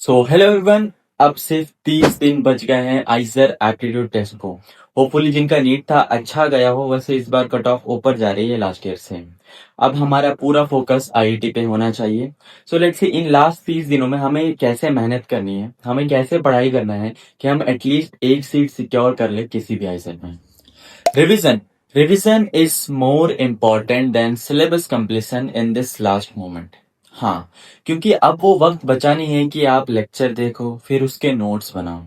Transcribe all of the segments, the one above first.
So hello everyone. अब सिर्फ 30 दिन बच गए हैं आइजर एप्टीट्यूड टेस्ट को। होपफुली जिनका नीट था अच्छा गया हो, वैसे इस बार कट ऑफ ऊपर जा रही है लास्ट ईयर से। अब हमारा पूरा फोकस आईआईटी पे होना चाहिए। So let's see in last 30 दिनों में हमें कैसे मेहनत करनी है, हमें कैसे पढ़ाई करना है कि हम एटलीस्ट एक सीट सिक्योर कर ले किसी भी आइजर में। Revision revision is more important then syllabus completion in this last moment. हाँ, क्योंकि अब वो वक्त बचा नहीं है कि आप लेक्चर देखो फिर उसके नोट्स बनाओ।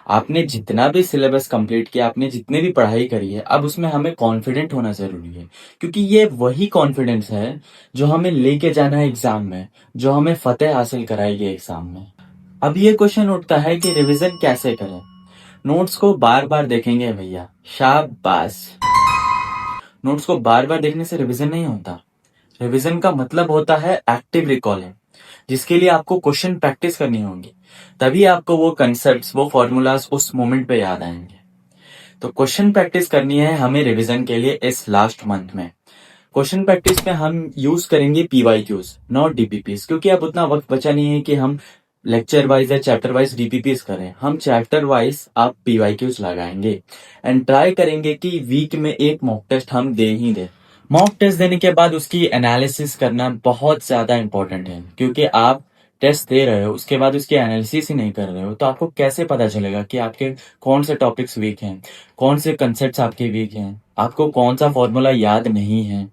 आपने जितना भी सिलेबस कंप्लीट किया, आपने जितनी भी पढ़ाई करी है, अब उसमें हमें कॉन्फिडेंट होना जरूरी है। क्योंकि ये वही कॉन्फिडेंस है जो हमें लेके जाना है एग्जाम में, जो हमें फतेह हासिल कराएगी एग्जाम में। अब ये क्वेश्चन उठता है कि रिवीजन कैसे करें। नोट्स को बार बार देखेंगे भैया, शाबाश। नोट्स को बार बार देखने से रिवीजन नहीं होता। रिवीजन का मतलब होता है एक्टिव रिकॉलिंग, जिसके लिए आपको क्वेश्चन प्रैक्टिस करनी होगी। तभी आपको वो कंसेप्ट्स, वो फॉर्मूलाज उस मोमेंट पे याद आएंगे। तो क्वेश्चन प्रैक्टिस करनी है हमें रिवीजन के लिए इस लास्ट मंथ में। क्वेश्चन प्रैक्टिस में हम यूज करेंगे पीवाईक्यूज, नॉट डीपीपीस, क्योंकि अब उतना वक्त बचा नहीं है कि हम लेक्चर वाइज या चैप्टर वाइज डीपीपीस करें। हम चैप्टर वाइज आप पीवाईक्यूज लगाएंगे एंड ट्राई करेंगे कि वीक में एक मॉक टेस्ट हम दे ही दे। मॉक टेस्ट देने के बाद उसकी एनालिसिस करना बहुत ज्यादा इंपॉर्टेंट है, क्योंकि आप टेस्ट दे रहे हो उसके बाद उसकी एनालिसिस ही नहीं कर रहे हो तो आपको कैसे पता चलेगा कि आपके कौन से टॉपिक्स वीक हैं, कौन से कंसेप्ट्स आपके वीक हैं, आपको कौन सा फॉर्मूला याद नहीं है।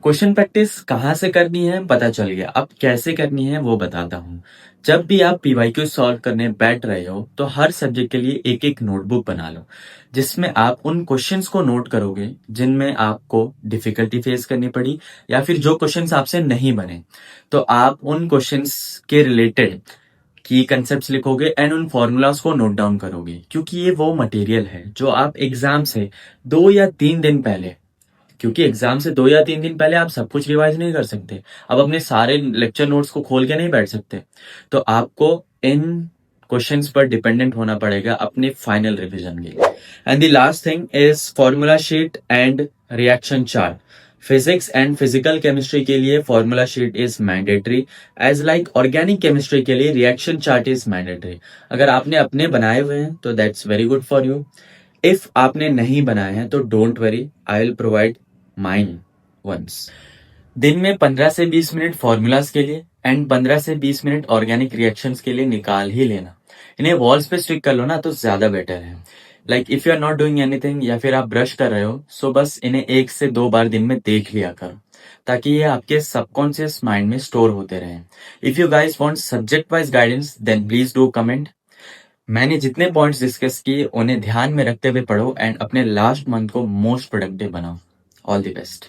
क्वेश्चन प्रैक्टिस कहाँ से करनी है पता चल गया, अब कैसे करनी है वो बताता हूँ। जब भी आप पीवाईक्यू सॉल्व करने बैठ रहे हो तो हर सब्जेक्ट के लिए एक एक नोटबुक बना लो, जिसमें आप उन क्वेश्चंस को नोट करोगे जिनमें आपको डिफिकल्टी फेस करनी पड़ी या फिर जो क्वेश्चंस आपसे नहीं बने। तो आप उन क्वेश्चंस के रिलेटेड की कंसेप्ट लिखोगे एंड उन फॉर्मूलाज को नोट डाउन करोगे, क्योंकि ये वो मटेरियल है जो आप एग्जाम से 2 या 3 दिन पहले, क्योंकि एग्जाम से 2 या 3 दिन पहले आप सब कुछ रिवाइज नहीं कर सकते, अब अपने सारे लेक्चर नोट्स को खोल के नहीं बैठ सकते। तो आपको इन क्वेश्चंस पर डिपेंडेंट होना पड़ेगा अपने फाइनल रिवीजन के लिए। And the last thing is formula sheet and reaction chart. Physics and physical chemistry के लिए formula sheet is mandatory, as like organic chemistry के लिए रिएक्शन चार्ट इज मैंडेटरी। अगर आपने अपने बनाए हुए हैं तो that's very good for you. If आपने नहीं बनाए हैं तो don't worry, I will provide mine ones. दिन में 15 से 20 मिनट फॉर्मूलाज के लिए एंड 15 से 20 मिनट ऑर्गेनिक रिएक्शंस के लिए निकाल ही लेना। इन्हें वॉल्स पे स्टिक कर लो ना तो ज्यादा बेटर है। Like if you are not doing anything या फिर आप ब्रश कर रहे हो, सो बस इन्हें 1 से 2 बार दिन में देख लिया करो, ताकि ये आपके सबकॉन्शियस माइंड में स्टोर होते रहे। If you guys want subject wise guidance then please do comment. मैंने जितने पॉइंट्स डिस्कस किए उन्हें ध्यान में रखते हुए पढ़ो एंड अपने लास्ट मंथ को मोस्ट प्रोडक्टिव बनाओ। All the best.